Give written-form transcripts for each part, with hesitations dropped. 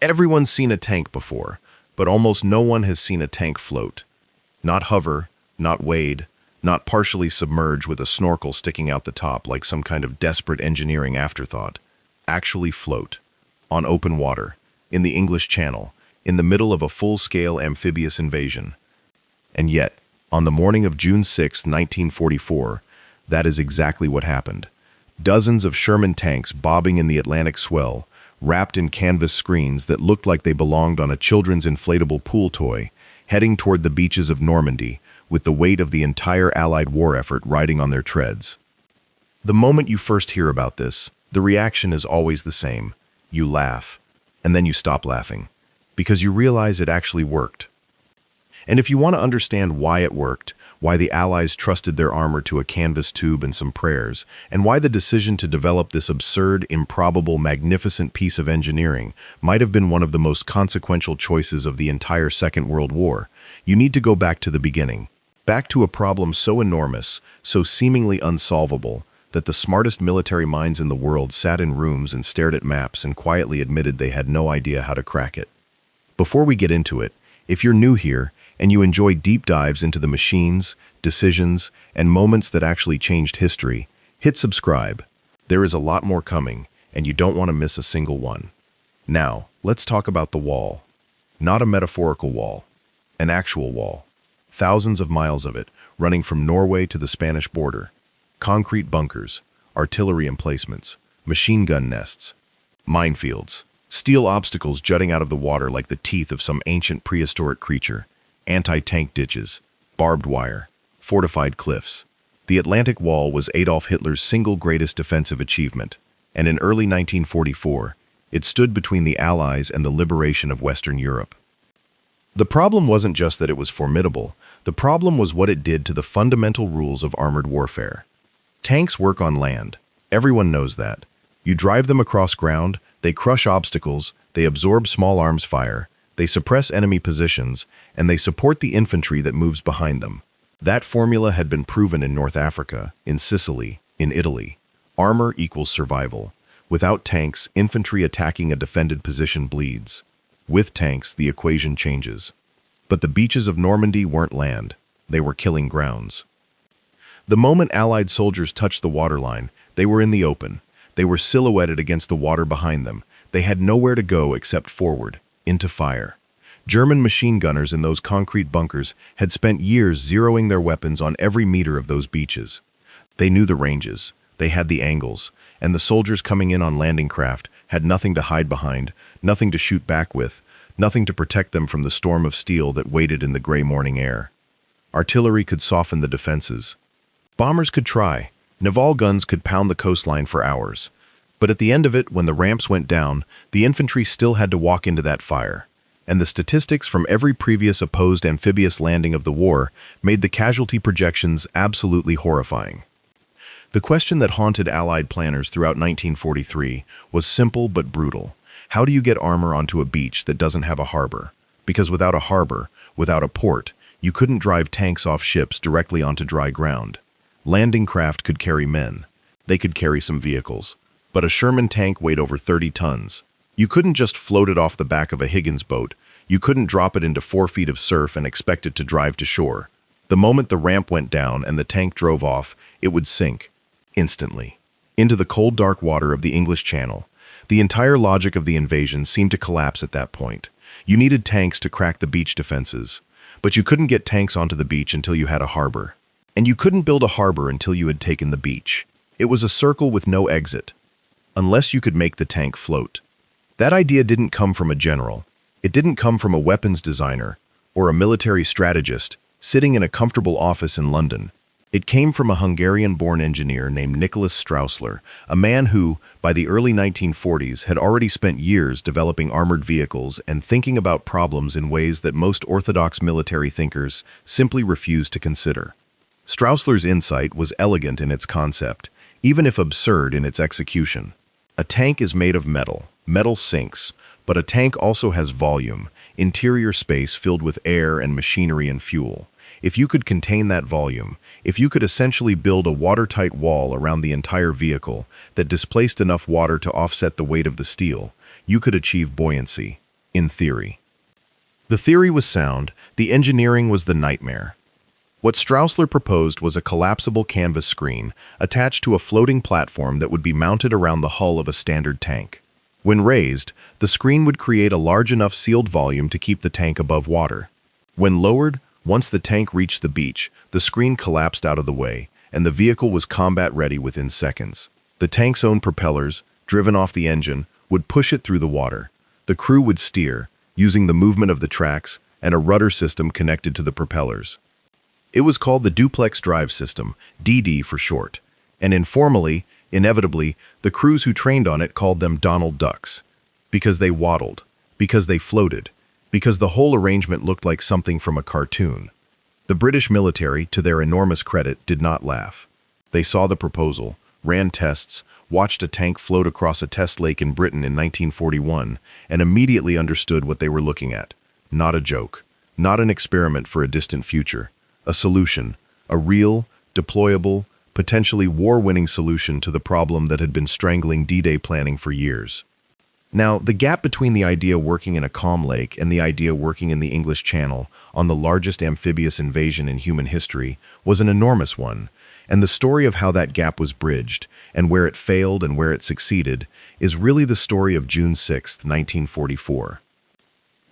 Everyone's seen a tank before, but almost no one has seen a tank float. Not hover, not wade, not partially submerge with a snorkel sticking out the top like some kind of desperate engineering afterthought. Actually float. On open water, in the English Channel, in the middle of a full-scale amphibious invasion. And yet, on the morning of June 6, 1944, that is exactly what happened. Dozens of Sherman tanks bobbing in the Atlantic swell, wrapped in canvas screens that looked like they belonged on a children's inflatable pool toy, heading toward the beaches of Normandy, with the weight of the entire Allied war effort riding on their treads. The moment you first hear about this, the reaction is always the same. You laugh, and then you stop laughing, because you realize it actually worked. And if you want to understand why it worked, why the Allies trusted their armor to a canvas tube and some prayers, and why the decision to develop this absurd, improbable, magnificent piece of engineering might have been one of the most consequential choices of the entire Second World War, you need to go back to the beginning, back to a problem so enormous, so seemingly unsolvable, that the smartest military minds in the world sat in rooms and stared at maps and quietly admitted they had no idea how to crack it. Before we get into it, if you're new here, and you enjoy deep dives into the machines, decisions, and moments that actually changed history, hit subscribe. There is a lot more coming, and you don't want to miss a single one. Now, let's talk about the wall. Not a metaphorical wall, an actual wall. Thousands of miles of it, running from Norway to the Spanish border. Concrete bunkers, artillery emplacements, machine gun nests, minefields, steel obstacles jutting out of the water like the teeth of some ancient prehistoric creature. Anti-tank ditches, barbed wire, fortified cliffs. The Atlantic Wall was Adolf Hitler's single greatest defensive achievement, and in early 1944, it stood between the Allies and the liberation of Western Europe. The problem wasn't just that it was formidable, the problem was what it did to the fundamental rules of armored warfare. Tanks work on land. Everyone knows that. You drive them across ground, they crush obstacles, they absorb small arms fire, they suppress enemy positions, and they support the infantry that moves behind them. That formula had been proven in North Africa, in Sicily, in Italy. Armor equals survival. Without tanks, infantry attacking a defended position bleeds. With tanks, the equation changes. But the beaches of Normandy weren't land. They were killing grounds. The moment Allied soldiers touched the waterline, they were in the open. They were silhouetted against the water behind them. They had nowhere to go except forward. Into fire. German machine gunners in those concrete bunkers had spent years zeroing their weapons on every meter of those beaches. They knew the ranges, they had the angles, and the soldiers coming in on landing craft had nothing to hide behind, nothing to shoot back with, nothing to protect them from the storm of steel that waited in the gray morning air. Artillery could soften the defenses. Bombers could try. Naval guns could pound the coastline for hours. But at the end of it, when the ramps went down, the infantry still had to walk into that fire. And the statistics from every previous opposed amphibious landing of the war made the casualty projections absolutely horrifying. The question that haunted Allied planners throughout 1943 was simple but brutal. How do you get armor onto a beach that doesn't have a harbor? Because without a harbor, without a port, you couldn't drive tanks off ships directly onto dry ground. Landing craft could carry men. They could carry some vehicles. But a Sherman tank weighed over 30 tons. You couldn't just float it off the back of a Higgins boat. You couldn't drop it into 4 feet of surf and expect it to drive to shore. The moment the ramp went down and the tank drove off, it would sink. Instantly. Into the cold, dark water of the English Channel. The entire logic of the invasion seemed to collapse at that point. You needed tanks to crack the beach defenses. But you couldn't get tanks onto the beach until you had a harbor. And you couldn't build a harbor until you had taken the beach. It was a circle with no exit. Unless you could make the tank float. That idea didn't come from a general. It didn't come from a weapons designer or a military strategist sitting in a comfortable office in London. It came from a Hungarian-born engineer named Nicholas Straussler, a man who, by the early 1940s, had already spent years developing armored vehicles and thinking about problems in ways that most orthodox military thinkers simply refused to consider. Straussler's insight was elegant in its concept, even if absurd in its execution. A tank is made of metal. Metal sinks, but a tank also has volume, interior space filled with air and machinery and fuel. If you could contain that volume, if you could essentially build a watertight wall around the entire vehicle that displaced enough water to offset the weight of the steel, you could achieve buoyancy. in theory. The theory was sound, the engineering was the nightmare. What Straussler proposed was a collapsible canvas screen attached to a floating platform that would be mounted around the hull of a standard tank. When raised, the screen would create a large enough sealed volume to keep the tank above water. When lowered, once the tank reached the beach, the screen collapsed out of the way, and the vehicle was combat-ready within seconds. The tank's own propellers, driven off the engine, would push it through the water. The crew would steer, using the movement of the tracks and a rudder system connected to the propellers. It was called the Duplex Drive System, DD for short, and informally, inevitably, the crews who trained on it called them Donald Ducks, because they waddled, because they floated, because the whole arrangement looked like something from a cartoon. The British military, to their enormous credit, did not laugh. They saw the proposal, ran tests, watched a tank float across a test lake in Britain in 1941, and immediately understood what they were looking at. Not a joke, not an experiment for a distant future. A solution, a real, deployable, potentially war-winning solution to the problem that had been strangling D-Day planning for years. Now, the gap between the idea working in a calm lake and the idea working in the English Channel on the largest amphibious invasion in human history was an enormous one, and the story of how that gap was bridged, and where it failed and where it succeeded, is really the story of June 6, 1944.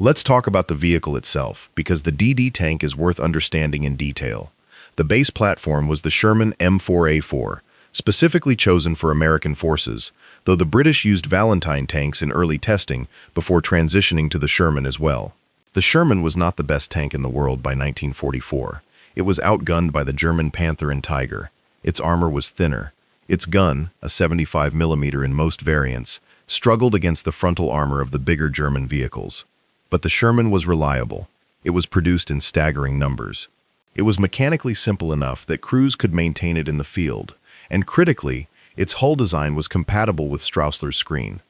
Let's talk about the vehicle itself, because the DD tank is worth understanding in detail. The base platform was the Sherman M4A4, specifically chosen for American forces, though the British used Valentine tanks in early testing before transitioning to the Sherman as well. The Sherman was not the best tank in the world by 1944. It was outgunned by the German Panther and Tiger. Its armor was thinner. Its gun, a 75mm in most variants, struggled against the frontal armor of the bigger German vehicles. But the Sherman was reliable. It was produced in staggering numbers. It was mechanically simple enough that crews could maintain it in the field, and critically, its hull design was compatible with Straussler's screen.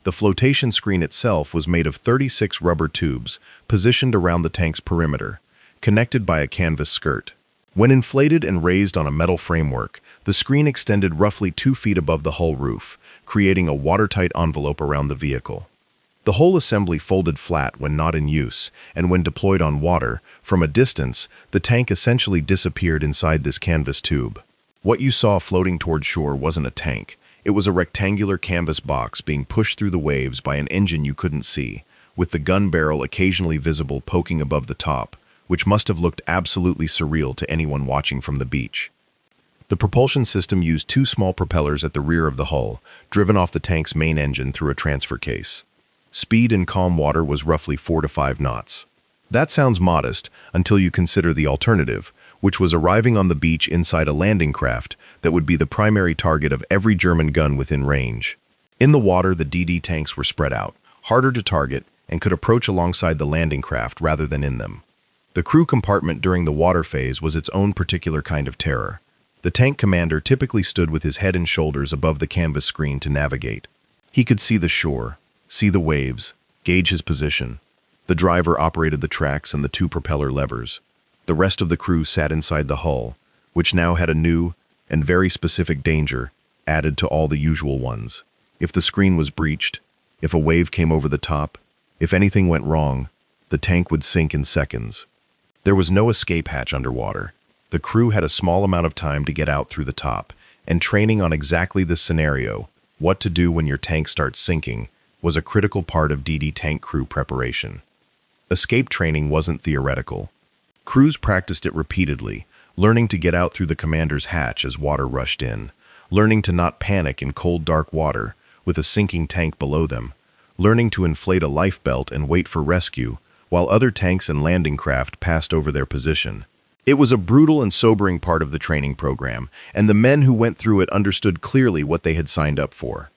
The flotation screen itself was made of 36 rubber tubes positioned around the tank's perimeter, connected by a canvas skirt. When inflated and raised on a metal framework, the screen extended roughly 2 feet above the hull roof, creating a watertight envelope around the vehicle. The whole assembly folded flat when not in use, and when deployed on water, from a distance, the tank essentially disappeared inside this canvas tube. What you saw floating toward shore wasn't a tank. It was a rectangular canvas box being pushed through the waves by an engine you couldn't see, with the gun barrel occasionally visible poking above the top, which must have looked absolutely surreal to anyone watching from the beach. The propulsion system used 2 small propellers at the rear of the hull, driven off the tank's main engine through a transfer case. Speed in calm water was roughly 4 to 5 knots. That sounds modest until you consider the alternative, which was arriving on the beach inside a landing craft that would be the primary target of every German gun within range. In the water, the DD tanks were spread out, harder to target, and could approach alongside the landing craft rather than in them. The crew compartment during the water phase was its own particular kind of terror. The tank commander typically stood with his head and shoulders above the canvas screen to navigate. He could see the shore, see the waves, gauge his position. The driver operated the tracks and the 2 propeller levers. The rest of the crew sat inside the hull, which now had a new and very specific danger added to all the usual ones. If the screen was breached, if a wave came over the top, if anything went wrong, the tank would sink in seconds. There was no escape hatch underwater. The crew had a small amount of time to get out through the top, and training on exactly this scenario, what to do when your tank starts sinking, was a critical part of DD tank crew preparation. Escape training wasn't theoretical. Crews practiced it repeatedly, learning to get out through the commander's hatch as water rushed in, learning to not panic in cold, dark water with a sinking tank below them, learning to inflate a life belt and wait for rescue while other tanks and landing craft passed over their position. It was a brutal and sobering part of the training program, and the men who went through it understood clearly what they had signed up for.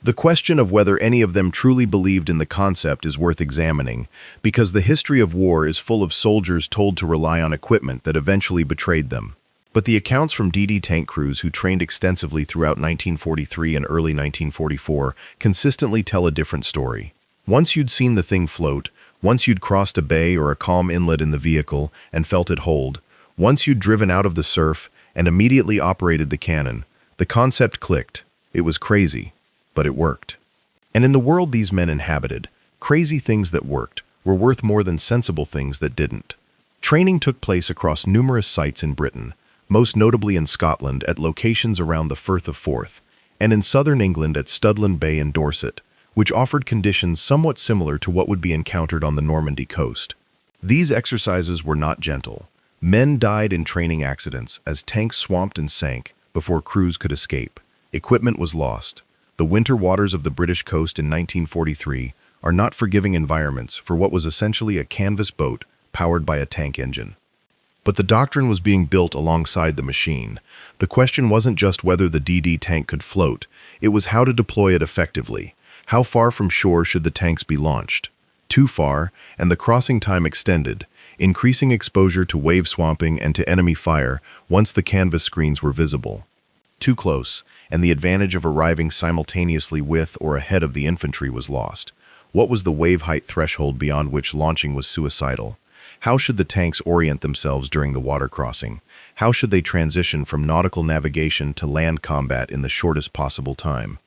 The question of whether any of them truly believed in the concept is worth examining, because the history of war is full of soldiers told to rely on equipment that eventually betrayed them. But the accounts from DD tank crews who trained extensively throughout 1943 and early 1944 consistently tell a different story. Once you'd seen the thing float, once you'd crossed a bay or a calm inlet in the vehicle and felt it hold, once you'd driven out of the surf and immediately operated the cannon, the concept clicked. It was crazy, but it worked. And in the world these men inhabited, Crazy things that worked were worth more than sensible things that didn't. Training took place across numerous sites in Britain, most notably in Scotland at locations around the Firth of Forth, and in southern England at Studland Bay and Dorset, which offered conditions somewhat similar to what would be encountered on the Normandy coast. These exercises were not gentle. Men died in training accidents as tanks swamped and sank before crews could escape. Equipment was lost. The winter waters of the British coast in 1943 are not forgiving environments for what was essentially a canvas boat powered by a tank engine. But the doctrine was being built alongside the machine. The question wasn't just whether the DD tank could float, it was how to deploy it effectively. How far from shore should the tanks be launched? Too far, and the crossing time extended, increasing exposure to wave swamping and to enemy fire once the canvas screens were visible. Too close, and the advantage of arriving simultaneously with or ahead of the infantry was lost. What was the wave height threshold beyond which launching was suicidal? How should the tanks orient themselves during the water crossing? How should they transition from nautical navigation to land combat in the shortest possible time?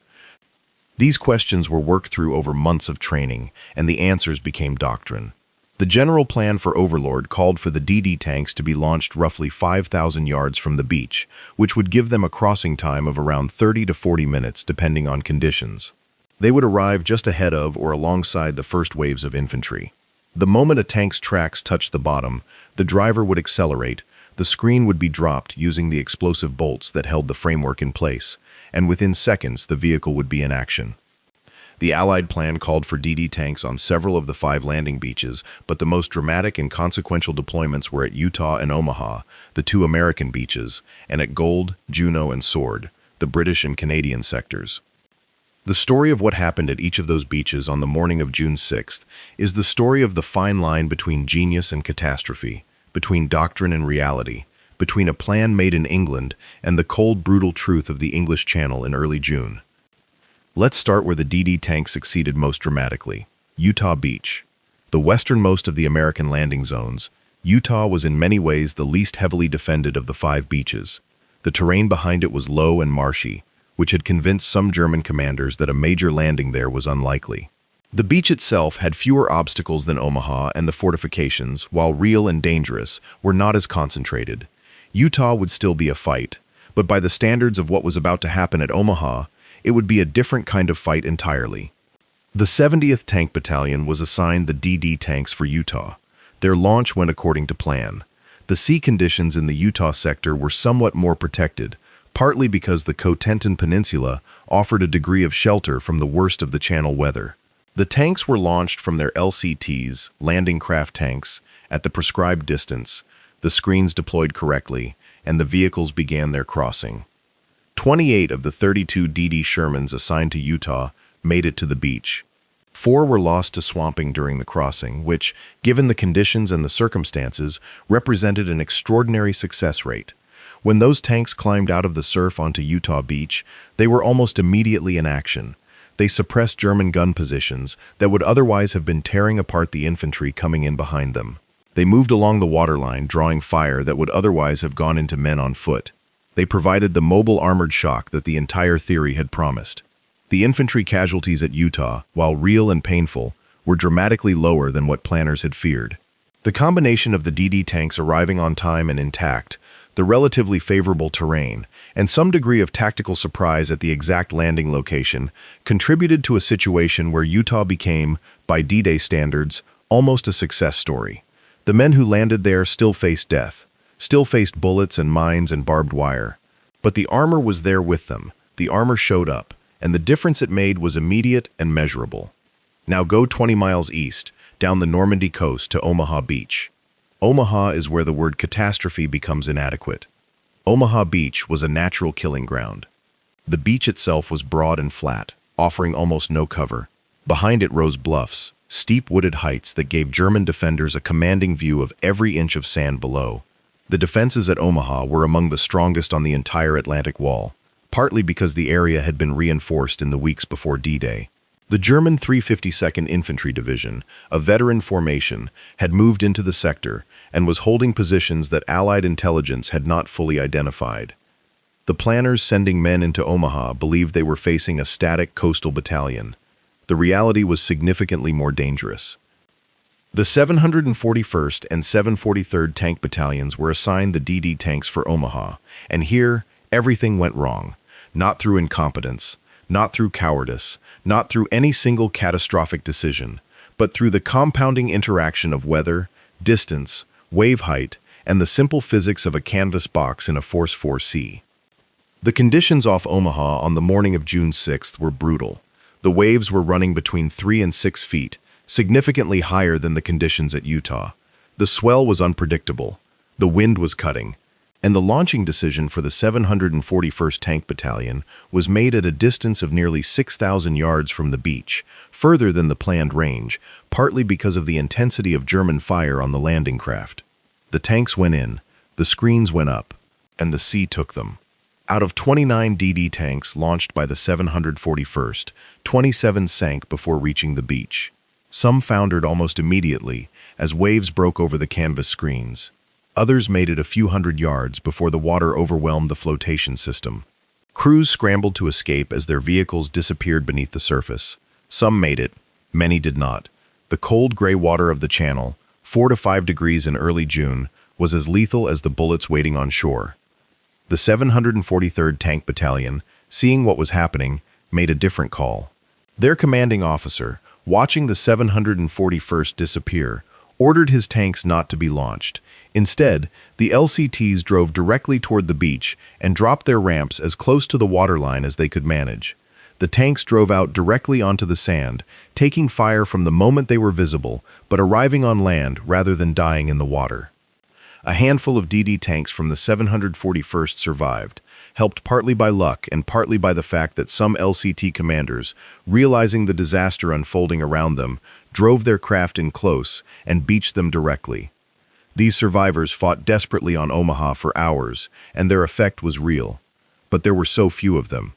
These questions were worked through over months of training, and the answers became doctrine. The general plan for Overlord called for the DD tanks to be launched roughly 5,000 yards from the beach, which would give them a crossing time of around 30 to 40 minutes depending on conditions. They would arrive just ahead of or alongside the first waves of infantry. The moment a tank's tracks touched the bottom, the driver would accelerate, the screen would be dropped using the explosive bolts that held the framework in place, and within seconds the vehicle would be in action. The Allied plan called for DD tanks on several of the 5 landing beaches, but the most dramatic and consequential deployments were at Utah and Omaha, the 2 American beaches, and at Gold, Juno, and Sword, the British and Canadian sectors. The story of what happened at each of those beaches on the morning of June 6th is the story of the fine line between genius and catastrophe, between doctrine and reality, between a plan made in England and the cold, brutal truth of the English Channel in early June. Let's start where the DD tank succeeded most dramatically, Utah Beach. The westernmost of the American landing zones, Utah was in many ways the least heavily defended of the 5 beaches. The terrain behind it was low and marshy, which had convinced some German commanders that a major landing there was unlikely. The beach itself had fewer obstacles than Omaha, and the fortifications, while real and dangerous, were not as concentrated. Utah would still be a fight, but by the standards of what was about to happen at Omaha, it would be a different kind of fight entirely. The 70th Tank Battalion was assigned the DD tanks for Utah. Their launch went according to plan. The sea conditions in the Utah sector were somewhat more protected, partly because the Cotentin Peninsula offered a degree of shelter from the worst of the channel weather. The tanks were launched from their LCTs, landing craft tanks, at the prescribed distance, the screens deployed correctly, and the vehicles began their crossing. 28 of the 32 DD Shermans assigned to Utah made it to the beach. 4 were lost to swamping during the crossing, which, given the conditions and the circumstances, represented an extraordinary success rate. When those tanks climbed out of the surf onto Utah Beach, they were almost immediately in action. They suppressed German gun positions that would otherwise have been tearing apart the infantry coming in behind them. They moved along the waterline, drawing fire that would otherwise have gone into men on foot. They provided the mobile armored shock that the entire theory had promised. The infantry casualties at Utah, while real and painful, were dramatically lower than what planners had feared. The combination of the DD tanks arriving on time and intact, the relatively favorable terrain, and some degree of tactical surprise at the exact landing location contributed to a situation where Utah became, by D-Day standards, almost a success story. The men who landed there still faced death, still faced bullets and mines and barbed wire. But the armor was there with them, the armor showed up, and the difference it made was immediate and measurable. Now go 20 miles east, down the Normandy coast to Omaha Beach. Omaha is where the word catastrophe becomes inadequate. Omaha Beach was a natural killing ground. The beach itself was broad and flat, offering almost no cover. Behind it rose bluffs, steep wooded heights that gave German defenders a commanding view of every inch of sand below. The defenses at Omaha were among the strongest on the entire Atlantic Wall, partly because the area had been reinforced in the weeks before D-Day. The German 352nd Infantry Division, a veteran formation, had moved into the sector and was holding positions that Allied intelligence had not fully identified. The planners sending men into Omaha believed they were facing a static coastal battalion. The reality was significantly more dangerous. The 741st and 743rd Tank Battalions were assigned the DD tanks for Omaha, and here, everything went wrong. Not through incompetence, not through cowardice, not through any single catastrophic decision, but through the compounding interaction of weather, distance, wave height, and the simple physics of a canvas box in a Force 4 sea. The conditions off Omaha on the morning of June 6th were brutal. The waves were running between 3 and 6 feet, significantly higher than the conditions at Utah. The swell was unpredictable, the wind was cutting, and the launching decision for the 741st Tank Battalion was made at a distance of nearly 6,000 yards from the beach, further than the planned range, partly because of the intensity of German fire on the landing craft. The tanks went in, the screens went up, and the sea took them. Out of 29 DD tanks launched by the 741st, 27 sank before reaching the beach. Some foundered almost immediately as waves broke over the canvas screens. Others made it a few hundred yards before the water overwhelmed the flotation system. Crews scrambled to escape as their vehicles disappeared beneath the surface. Some made it, many did not. The cold gray water of the channel, 4 to 5 degrees in early June, was as lethal as the bullets waiting on shore. The 743rd Tank Battalion, seeing what was happening, made a different call. Their commanding officer, watching the 741st disappear, ordered his tanks not to be launched. Instead, the LCTs drove directly toward the beach and dropped their ramps as close to the waterline as they could manage. The tanks drove out directly onto the sand, taking fire from the moment they were visible, but arriving on land rather than dying in the water. A handful of DD tanks from the 741st survived, helped partly by luck and partly by the fact that some LCT commanders, realizing the disaster unfolding around them, drove their craft in close and beached them directly. These survivors fought desperately on Omaha for hours, and their effect was real. But there were so few of them.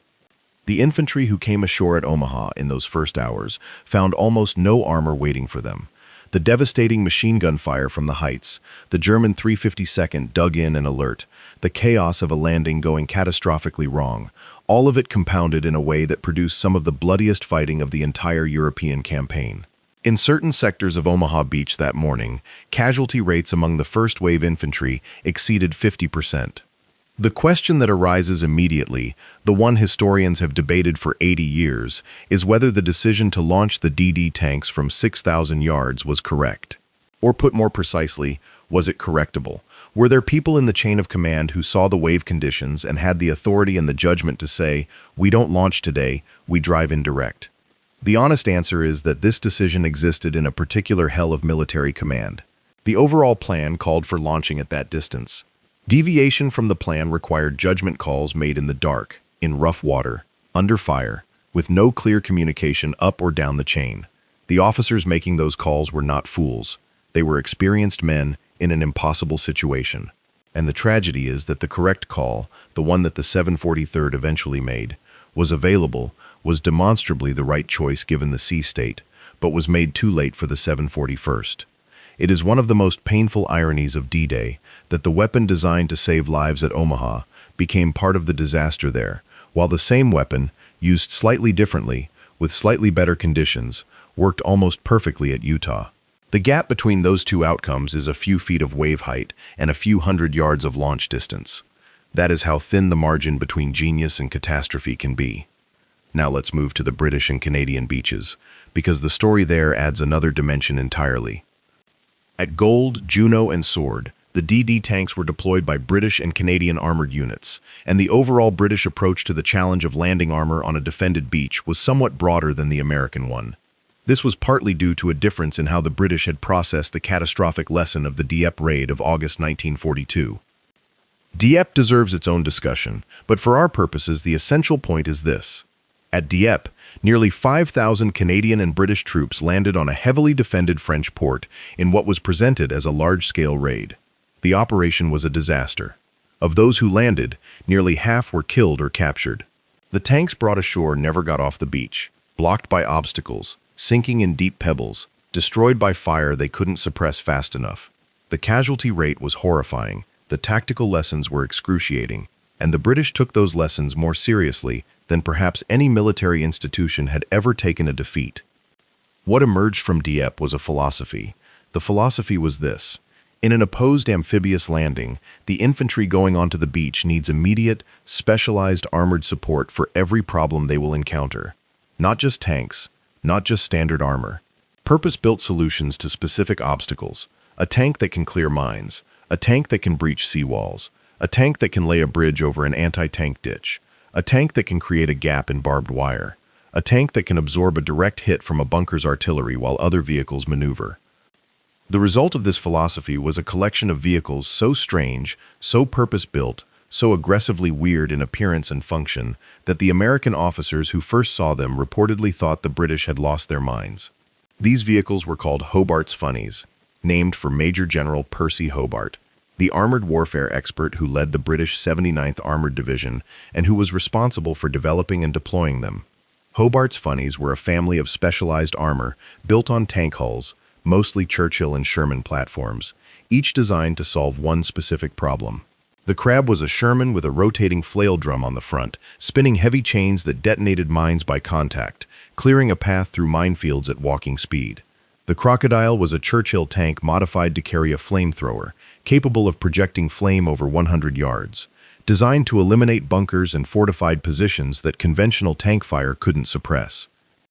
The infantry who came ashore at Omaha in those first hours found almost no armor waiting for them. The devastating machine gun fire from the heights, the German 352nd dug in and alert, the chaos of a landing going catastrophically wrong, all of it compounded in a way that produced some of the bloodiest fighting of the entire European campaign. In certain sectors of Omaha Beach that morning, casualty rates among the first-wave infantry exceeded 50%. The question that arises immediately, the one historians have debated for 80 years, is whether the decision to launch the DD tanks from 6,000 yards was correct. Or put more precisely, was it correctable? Were there people in the chain of command who saw the wave conditions and had the authority and the judgment to say, "We don't launch today, we drive in direct"? The honest answer is that this decision existed in a particular hell of military command. The overall plan called for launching at that distance. Deviation from the plan required judgment calls made in the dark, in rough water, under fire, with no clear communication up or down the chain. The officers making those calls were not fools. They were experienced men in an impossible situation. And the tragedy is that the correct call, the one that the 743rd eventually made, was available, was demonstrably the right choice given the sea state, but was made too late for the 741st. It is one of the most painful ironies of D-Day that the weapon designed to save lives at Omaha became part of the disaster there, while the same weapon, used slightly differently, with slightly better conditions, worked almost perfectly at Utah. The gap between those two outcomes is a few feet of wave height and a few hundred yards of launch distance. That is how thin the margin between genius and catastrophe can be. Now let's move to the British and Canadian beaches, because the story there adds another dimension entirely. At Gold, Juno, and Sword, the DD tanks were deployed by British and Canadian armored units, and the overall British approach to the challenge of landing armor on a defended beach was somewhat broader than the American one. This was partly due to a difference in how the British had processed the catastrophic lesson of the Dieppe raid of August 1942. Dieppe deserves its own discussion, but for our purposes the essential point is this. At Dieppe, nearly 5,000 Canadian and British troops landed on a heavily defended French port in what was presented as a large-scale raid. The operation was a disaster. Of those who landed, nearly half were killed or captured. The tanks brought ashore never got off the beach, blocked by obstacles, sinking in deep pebbles, destroyed by fire they couldn't suppress fast enough. The casualty rate was horrifying, the tactical lessons were excruciating, and the British took those lessons more seriously than perhaps any military institution had ever taken a defeat. What emerged from Dieppe was a philosophy. The philosophy was this: in an opposed amphibious landing, the infantry going onto the beach needs immediate, specialized armored support for every problem they will encounter. Not just tanks, not just standard armor. Purpose-built solutions to specific obstacles. A tank that can clear mines, a tank that can breach seawalls, a tank that can lay a bridge over an anti-tank ditch, a tank that can create a gap in barbed wire, a tank that can absorb a direct hit from a bunker's artillery while other vehicles maneuver. The result of this philosophy was a collection of vehicles so strange, so purpose-built, so aggressively weird in appearance and function that the American officers who first saw them reportedly thought the British had lost their minds. These vehicles were called Hobart's Funnies, named for Major General Percy Hobart, the armored warfare expert who led the British 79th Armored Division and who was responsible for developing and deploying them. Hobart's Funnies were a family of specialized armor built on tank hulls, mostly Churchill and Sherman platforms, each designed to solve one specific problem. The Crab was a Sherman with a rotating flail drum on the front, spinning heavy chains that detonated mines by contact, clearing a path through minefields at walking speed. The Crocodile was a Churchill tank modified to carry a flamethrower, capable of projecting flame over 100 yards, designed to eliminate bunkers and fortified positions that conventional tank fire couldn't suppress.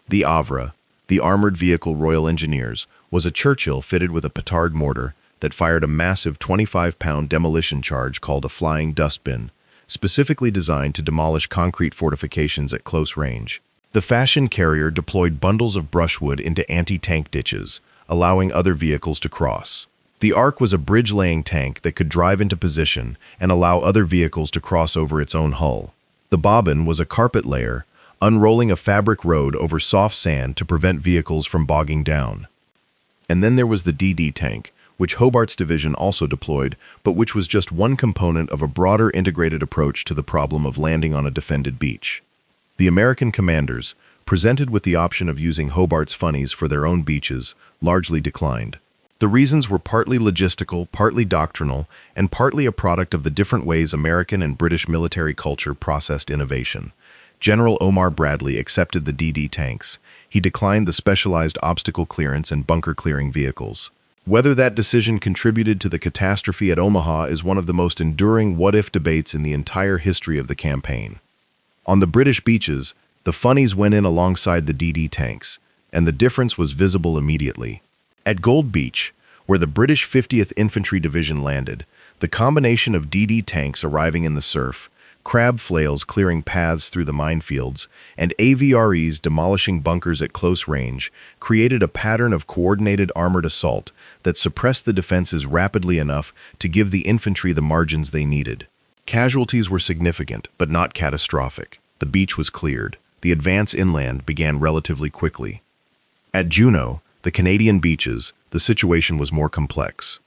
The Havre, the Armored Vehicle Royal Engineers, was a Churchill fitted with a petard mortar that fired a massive 25-pound demolition charge called a flying dustbin, specifically designed to demolish concrete fortifications at close range. The Fashion Carrier deployed bundles of brushwood into anti-tank ditches, allowing other vehicles to cross. The Ark was a bridge-laying tank that could drive into position and allow other vehicles to cross over its own hull. The Bobbin was a carpet layer, unrolling a fabric road over soft sand to prevent vehicles from bogging down. And then there was the DD tank, which Hobart's division also deployed, but which was just one component of a broader integrated approach to the problem of landing on a defended beach. The American commanders, presented with the option of using Hobart's Funnies for their own beaches, largely declined. The reasons were partly logistical, partly doctrinal, and partly a product of the different ways American and British military culture processed innovation. General Omar Bradley accepted the DD tanks. He declined the specialized obstacle clearance and bunker clearing vehicles. Whether that decision contributed to the catastrophe at Omaha is one of the most enduring what-if debates in the entire history of the campaign. On the British beaches, the Funnies went in alongside the DD tanks, and the difference was visible immediately. At Gold Beach, where the British 50th Infantry Division landed, the combination of DD tanks arriving in the surf, crab flails clearing paths through the minefields, and AVREs demolishing bunkers at close range created a pattern of coordinated armored assault that suppressed the defenses rapidly enough to give the infantry the margins they needed. Casualties were significant, but not catastrophic. The beach was cleared. The advance inland began relatively quickly. At Juno, the Canadian beaches, the situation was more complex.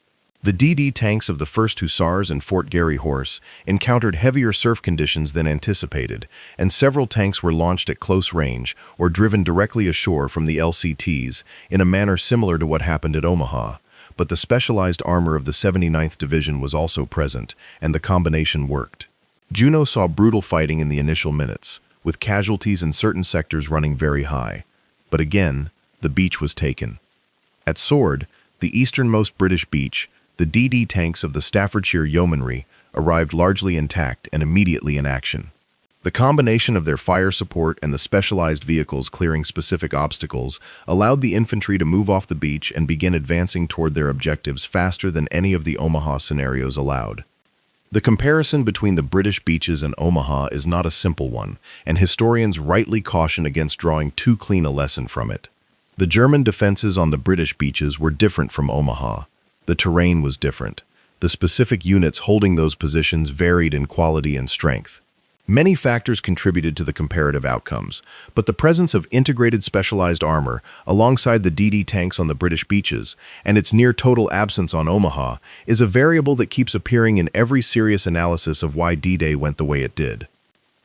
The DD tanks of the 1st Hussars and Fort Garry Horse encountered heavier surf conditions than anticipated, and several tanks were launched at close range or driven directly ashore from the LCTs in a manner similar to what happened at Omaha. But the specialized armor of the 79th Division was also present, and the combination worked. Juno saw brutal fighting in the initial minutes, with casualties in certain sectors running very high. But again, the beach was taken. At Sword, the easternmost British beach, the DD tanks of the Staffordshire Yeomanry arrived largely intact and immediately in action. The combination of their fire support and the specialized vehicles clearing specific obstacles allowed the infantry to move off the beach and begin advancing toward their objectives faster than any of the Omaha scenarios allowed. The comparison between the British beaches and Omaha is not a simple one, and historians rightly caution against drawing too clean a lesson from it. The German defenses on the British beaches were different from Omaha. The terrain was different. The specific units holding those positions varied in quality and strength. Many factors contributed to the comparative outcomes, but the presence of integrated specialized armor alongside the DD tanks on the British beaches and its near-total absence on Omaha is a variable that keeps appearing in every serious analysis of why D-Day went the way it did.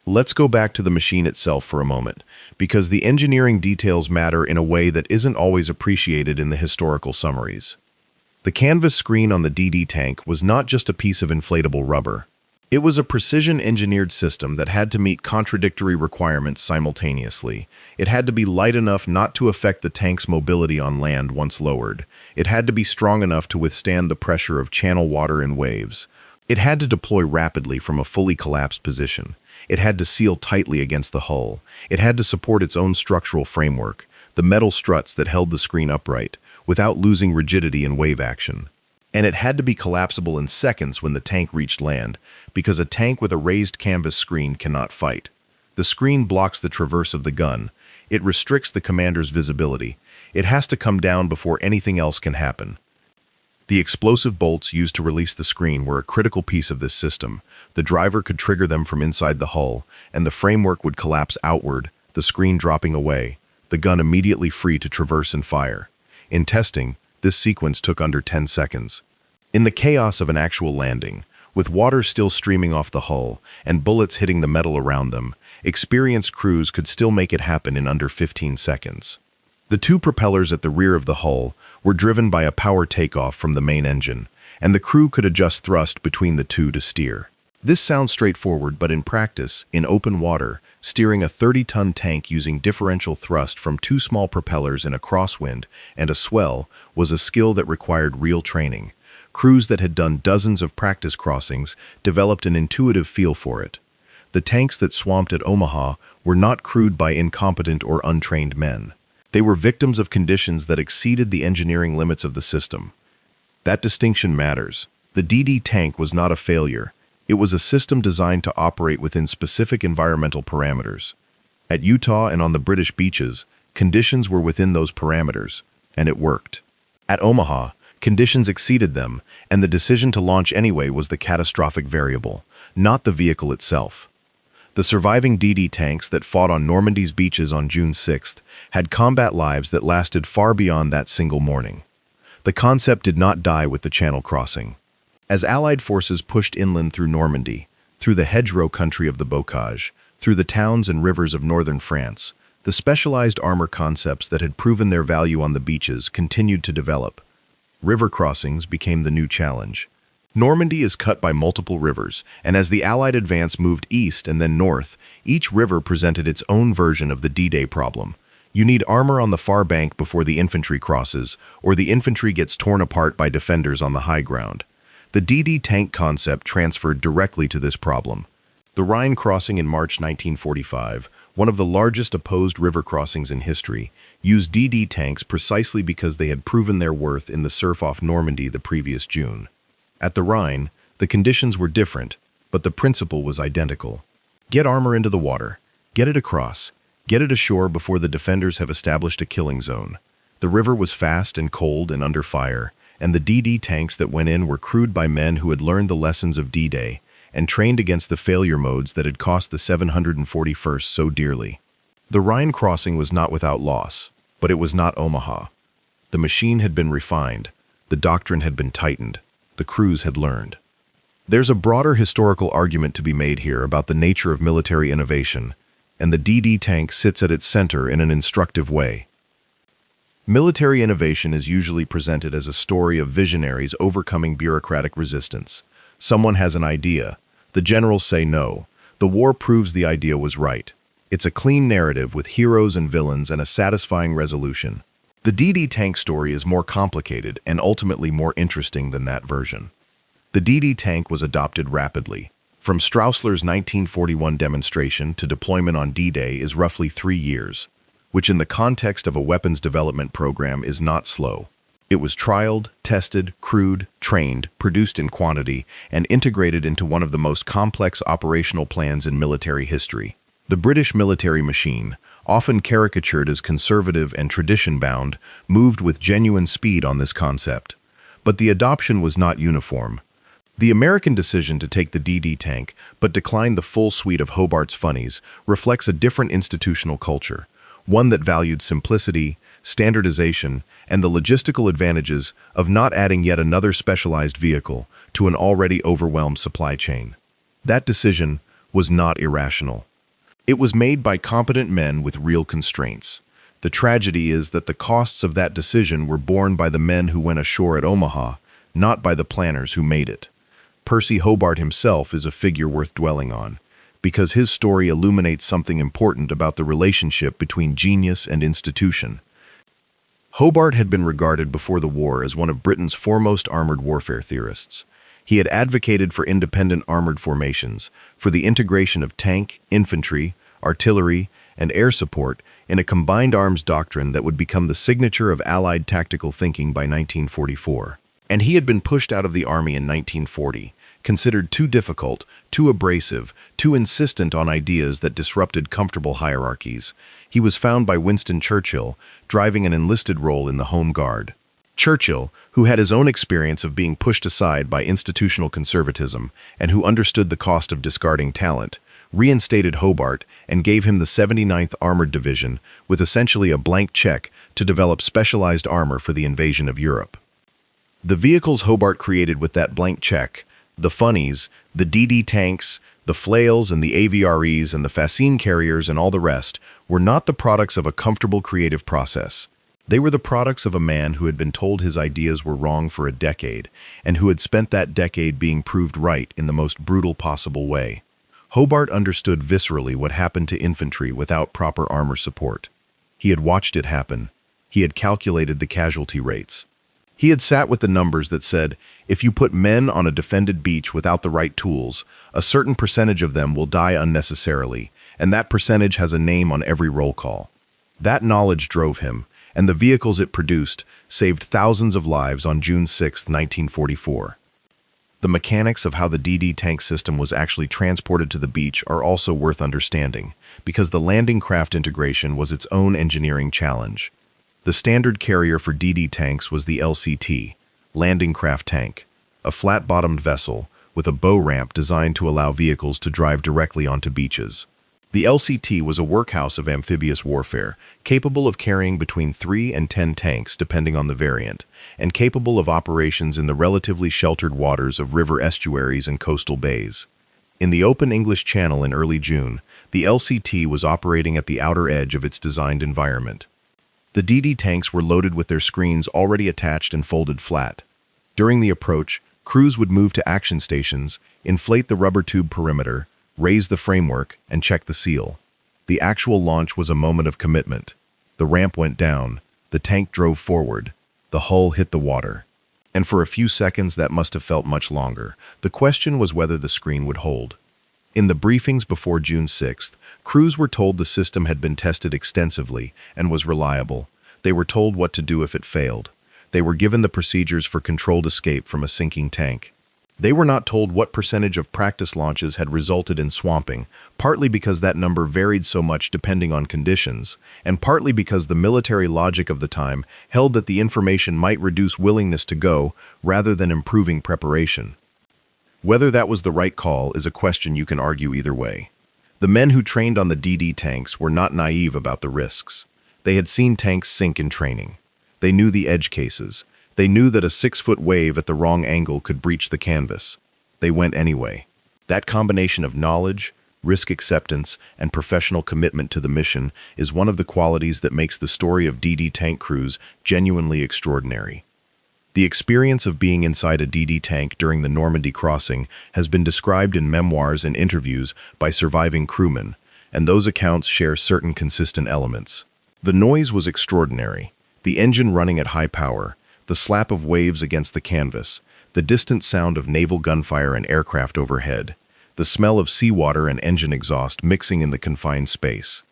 Let's go back to the machine itself for a moment, because the engineering details matter in a way that isn't always appreciated in the historical summaries. The canvas screen on the DD tank was not just a piece of inflatable rubber. It was a precision-engineered system that had to meet contradictory requirements simultaneously. It had to be light enough not to affect the tank's mobility on land once lowered. It had to be strong enough to withstand the pressure of channel water and waves. It had to deploy rapidly from a fully collapsed position. It had to seal tightly against the hull. It had to support its own structural framework, the metal struts that held the screen upright, without losing rigidity in wave action. And it had to be collapsible in seconds when the tank reached land, because a tank with a raised canvas screen cannot fight. The screen blocks the traverse of the gun. It restricts the commander's visibility. It has to come down before anything else can happen. The explosive bolts used to release the screen were a critical piece of this system. The driver could trigger them from inside the hull, and the framework would collapse outward, the screen dropping away, the gun immediately free to traverse and fire. In testing, this sequence took under 10 seconds. In the chaos of an actual landing, with water still streaming off the hull and bullets hitting the metal around them, experienced crews could still make it happen in under 15 seconds. The two propellers at the rear of the hull were driven by a power takeoff from the main engine, and the crew could adjust thrust between the two to steer. This sounds straightforward, but in practice, in open water, steering a 30-ton tank using differential thrust from two small propellers in a crosswind and a swell was a skill that required real training. Crews that had done dozens of practice crossings developed an intuitive feel for it. The tanks that swamped at Omaha were not crewed by incompetent or untrained men. They were victims of conditions that exceeded the engineering limits of the system. That distinction matters. The DD tank was not a failure. It was a system designed to operate within specific environmental parameters. At Utah and on the British beaches, conditions were within those parameters, and it worked. At Omaha, conditions exceeded them, and the decision to launch anyway was the catastrophic variable, not the vehicle itself. The surviving DD tanks that fought on Normandy's beaches on June 6th had combat lives that lasted far beyond that single morning. The concept did not die with the Channel crossing. As Allied forces pushed inland through Normandy, through the hedgerow country of the Bocage, through the towns and rivers of northern France, the specialized armor concepts that had proven their value on the beaches continued to develop. River crossings became the new challenge. Normandy is cut by multiple rivers, and as the Allied advance moved east and then north, each river presented its own version of the D-Day problem. You need armor on the far bank before the infantry crosses, or the infantry gets torn apart by defenders on the high ground. The DD tank concept transferred directly to this problem. The Rhine crossing in March 1945, one of the largest opposed river crossings in history, used DD tanks precisely because they had proven their worth in the surf off Normandy the previous June. At the Rhine, the conditions were different, but the principle was identical. Get armor into the water, get it across, get it ashore before the defenders have established a killing zone. The river was fast and cold and under fire, and the DD tanks that went in were crewed by men who had learned the lessons of D-Day and trained against the failure modes that had cost the 741st so dearly. The Rhine crossing was not without loss, but it was not Omaha. The machine had been refined, the doctrine had been tightened, the crews had learned. There's a broader historical argument to be made here about the nature of military innovation, and the DD tank sits at its center in an instructive way. Military innovation is usually presented as a story of visionaries overcoming bureaucratic resistance. Someone has an idea. The generals say no. The war proves the idea was right. It's a clean narrative with heroes and villains and a satisfying resolution. The DD tank story is more complicated and ultimately more interesting than that version. The DD tank was adopted rapidly. From Straussler's 1941 demonstration to deployment on D-Day is roughly 3 years, which in the context of a weapons development program is not slow. It was trialed, tested, crewed, trained, produced in quantity, and integrated into one of the most complex operational plans in military history. The British military machine, often caricatured as conservative and tradition-bound, moved with genuine speed on this concept. But the adoption was not uniform. The American decision to take the DD tank, but decline the full suite of Hobart's funnies, reflects a different institutional culture, one that valued simplicity, standardization, and the logistical advantages of not adding yet another specialized vehicle to an already overwhelmed supply chain. That decision was not irrational. It was made by competent men with real constraints. The tragedy is that the costs of that decision were borne by the men who went ashore at Omaha, not by the planners who made it. Percy Hobart himself is a figure worth dwelling on, because his story illuminates something important about the relationship between genius and institution. Hobart had been regarded before the war as one of Britain's foremost armored warfare theorists. He had advocated for independent armored formations, for the integration of tank, infantry, artillery, and air support in a combined arms doctrine that would become the signature of Allied tactical thinking by 1944. And he had been pushed out of the army in 1940, considered too difficult, too abrasive, too insistent on ideas that disrupted comfortable hierarchies. He was found by Winston Churchill, driving an enlisted role in the Home Guard. Churchill, who had his own experience of being pushed aside by institutional conservatism and who understood the cost of discarding talent, reinstated Hobart and gave him the 79th Armored Division with essentially a blank check to develop specialized armor for the invasion of Europe. The vehicles Hobart created with that blank check, the funnies, the DD tanks, the flails and the AVREs and the fascine carriers and all the rest, were not the products of a comfortable creative process. They were the products of a man who had been told his ideas were wrong for a decade, and who had spent that decade being proved right in the most brutal possible way. Hobart understood viscerally what happened to infantry without proper armor support. He had watched it happen. He had calculated the casualty rates. He had sat with the numbers that said, if you put men on a defended beach without the right tools, a certain percentage of them will die unnecessarily, and that percentage has a name on every roll call. That knowledge drove him, and the vehicles it produced saved thousands of lives on June 6, 1944. The mechanics of how the DD tank system was actually transported to the beach are also worth understanding, because the landing craft integration was its own engineering challenge. The standard carrier for DD tanks was the LCT, Landing Craft Tank, a flat-bottomed vessel with a bow ramp designed to allow vehicles to drive directly onto beaches. The LCT was a workhouse of amphibious warfare, capable of carrying between 3 and 10 tanks depending on the variant, and capable of operations in the relatively sheltered waters of river estuaries and coastal bays. In the open English Channel in early June, the LCT was operating at the outer edge of its designed environment. The DD tanks were loaded with their screens already attached and folded flat. During the approach, crews would move to action stations, inflate the rubber tube perimeter, raise the framework, and check the seal. The actual launch was a moment of commitment. The ramp went down, the tank drove forward, the hull hit the water. And for a few seconds that must have felt much longer. The question was whether the screen would hold. In the briefings before June 6th, crews were told the system had been tested extensively and was reliable. They were told what to do if it failed. They were given the procedures for controlled escape from a sinking tank. They were not told what percentage of practice launches had resulted in swamping, partly because that number varied so much depending on conditions, and partly because the military logic of the time held that the information might reduce willingness to go rather than improving preparation. Whether that was the right call is a question you can argue either way. The men who trained on the DD tanks were not naive about the risks. They had seen tanks sink in training. They knew the edge cases. They knew that a 6-foot wave at the wrong angle could breach the canvas. They went anyway. That combination of knowledge, risk acceptance, and professional commitment to the mission is one of the qualities that makes the story of DD tank crews genuinely extraordinary. The experience of being inside a DD tank during the Normandy crossing has been described in memoirs and interviews by surviving crewmen, and those accounts share certain consistent elements. The noise was extraordinary, the engine running at high power, the slap of waves against the canvas, the distant sound of naval gunfire and aircraft overhead, the smell of seawater and engine exhaust mixing in the confined space.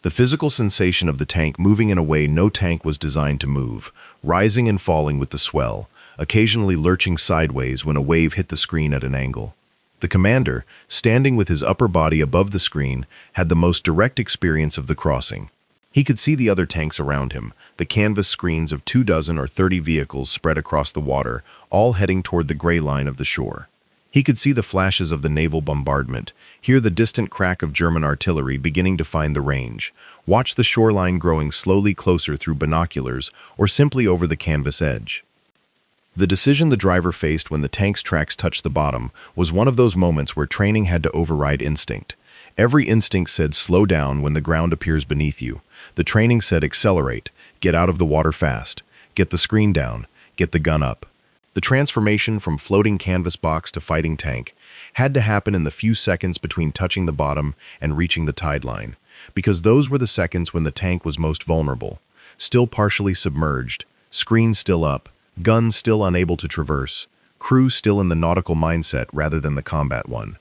The physical sensation of the tank moving in a way no tank was designed to move, rising and falling with the swell, occasionally lurching sideways when a wave hit the screen at an angle. The commander, standing with his upper body above the screen, had the most direct experience of the crossing. He could see the other tanks around him, the canvas screens of 24 or 30 vehicles spread across the water, all heading toward the gray line of the shore. He could see the flashes of the naval bombardment, hear the distant crack of German artillery beginning to find the range, watch the shoreline growing slowly closer through binoculars or simply over the canvas edge. The decision the driver faced when the tank's tracks touched the bottom was one of those moments where training had to override instinct. Every instinct said slow down when the ground appears beneath you. The training said accelerate, get out of the water fast, get the screen down, get the gun up. The transformation from floating canvas box to fighting tank had to happen in the few seconds between touching the bottom and reaching the tide line, because those were the seconds when the tank was most vulnerable, still partially submerged, screen still up, guns still unable to traverse, crew still in the nautical mindset rather than the combat one.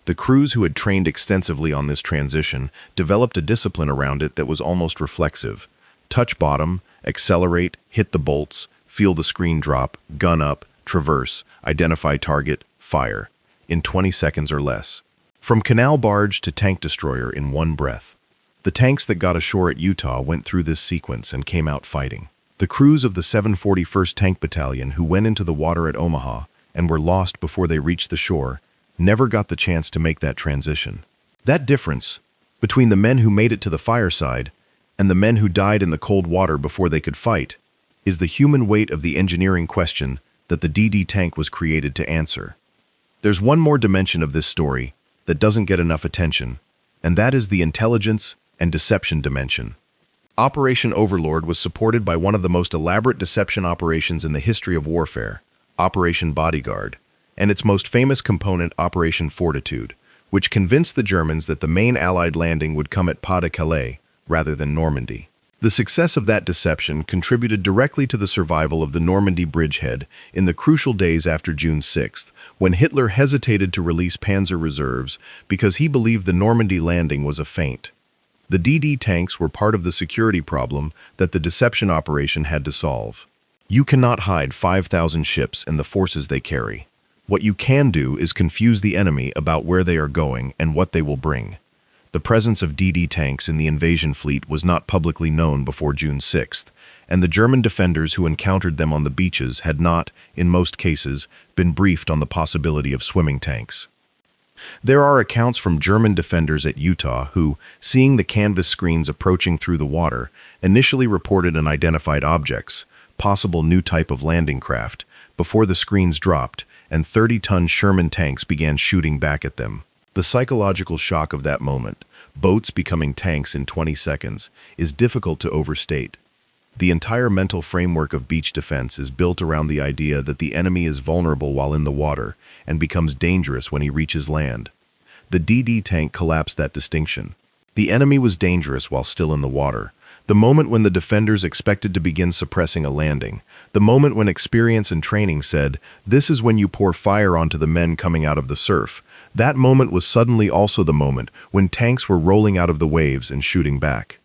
The crews who had trained extensively on this transition developed a discipline around it that was almost reflexive. Touch bottom, accelerate, hit the bolts, feel the screen drop, gun up, traverse, identify target, fire, in 20 seconds or less. From canal barge to tank destroyer in one breath. The tanks that got ashore at Utah went through this sequence and came out fighting. The crews of the 741st Tank Battalion who went into the water at Omaha and were lost before they reached the shore never got the chance to make that transition. That difference between the men who made it to the fireside and the men who died in the cold water before they could fight is the human weight of the engineering question that the DD tank was created to answer. There's one more dimension of this story that doesn't get enough attention, and that is the intelligence and deception dimension. Operation Overlord was supported by one of the most elaborate deception operations in the history of warfare, Operation Bodyguard, and its most famous component, Operation Fortitude, which convinced the Germans that the main Allied landing would come at Pas-de-Calais rather than Normandy. The success of that deception contributed directly to the survival of the Normandy bridgehead in the crucial days after June 6th, when Hitler hesitated to release panzer reserves because he believed the Normandy landing was a feint. The DD tanks were part of the security problem that the deception operation had to solve. You cannot hide 5,000 ships and the forces they carry. What you can do is confuse the enemy about where they are going and what they will bring. The presence of DD tanks in the invasion fleet was not publicly known before June 6th, and the German defenders who encountered them on the beaches had not, in most cases, been briefed on the possibility of swimming tanks. There are accounts from German defenders at Utah who, seeing the canvas screens approaching through the water, initially reported unidentified objects, possible new type of landing craft, before the screens dropped and 30-ton Sherman tanks began shooting back at them. The psychological shock of that moment, boats becoming tanks in 20 seconds, is difficult to overstate. The entire mental framework of beach defense is built around the idea that the enemy is vulnerable while in the water and becomes dangerous when he reaches land. The DD tank collapsed that distinction. The enemy was dangerous while still in the water. The moment when the defenders expected to begin suppressing a landing, the moment when experience and training said, "This is when you pour fire onto the men coming out of the surf," that moment was suddenly also the moment when tanks were rolling out of the waves and shooting back.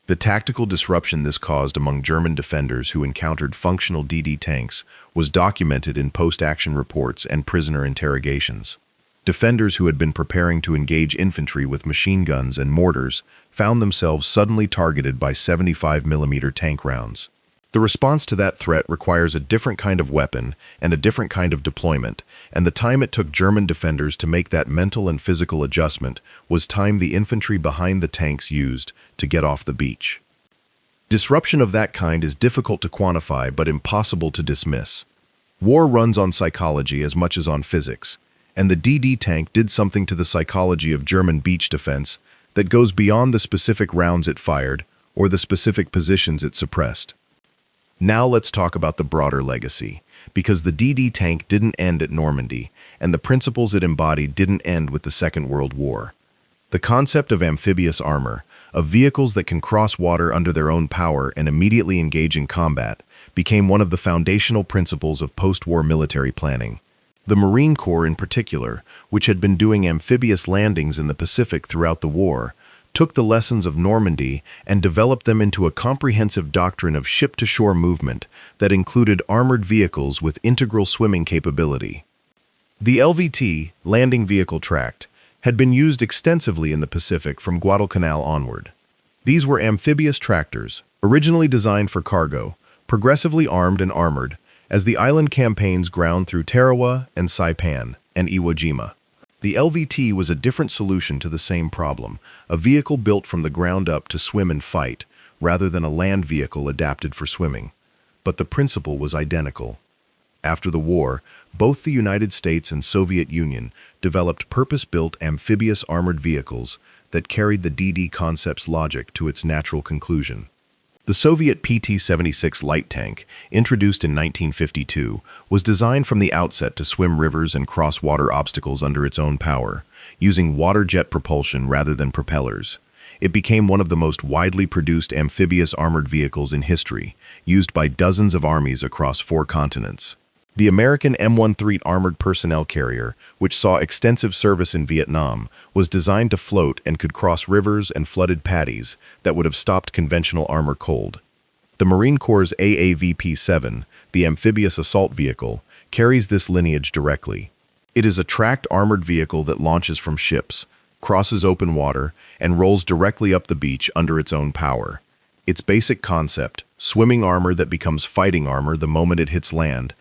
The tactical disruption this caused among German defenders who encountered functional DD tanks was documented in post-action reports and prisoner interrogations. Defenders who had been preparing to engage infantry with machine guns and mortars found themselves suddenly targeted by 75mm tank rounds. The response to that threat requires a different kind of weapon and a different kind of deployment, and the time it took German defenders to make that mental and physical adjustment was time the infantry behind the tanks used to get off the beach. Disruption of that kind is difficult to quantify but impossible to dismiss. War runs on psychology as much as on physics, and the DD tank did something to the psychology of German beach defense that goes beyond the specific rounds it fired or the specific positions it suppressed. Now let's talk about the broader legacy, because the DD tank didn't end at Normandy, and the principles it embodied didn't end with the Second World War. The concept of amphibious armor, of vehicles that can cross water under their own power and immediately engage in combat, became one of the foundational principles of post-war military planning. The Marine Corps in particular, which had been doing amphibious landings in the Pacific throughout the war, took the lessons of Normandy and developed them into a comprehensive doctrine of ship-to-shore movement that included armored vehicles with integral swimming capability. The LVT, Landing Vehicle Tract, had been used extensively in the Pacific from Guadalcanal onward. These were amphibious tractors, originally designed for cargo, progressively armed and armored, as the island campaigns ground through Tarawa and Saipan and Iwo Jima. The LVT was a different solution to the same problem, a vehicle built from the ground up to swim and fight, rather than a land vehicle adapted for swimming. But the principle was identical. After the war, both the United States and Soviet Union developed purpose-built amphibious armored vehicles that carried the DD concept's logic to its natural conclusion. The Soviet PT-76 light tank, introduced in 1952, was designed from the outset to swim rivers and cross water obstacles under its own power, using water jet propulsion rather than propellers. It became one of the most widely produced amphibious armored vehicles in history, used by dozens of armies across 4 continents. The American M13 armored personnel carrier, which saw extensive service in Vietnam, was designed to float and could cross rivers and flooded paddies that would have stopped conventional armor cold. The Marine Corps' AAVP-7, the amphibious assault vehicle, carries this lineage directly. It is a tracked armored vehicle that launches from ships, crosses open water, and rolls directly up the beach under its own power. Its basic concept, swimming armor that becomes fighting armor the moment it hits land,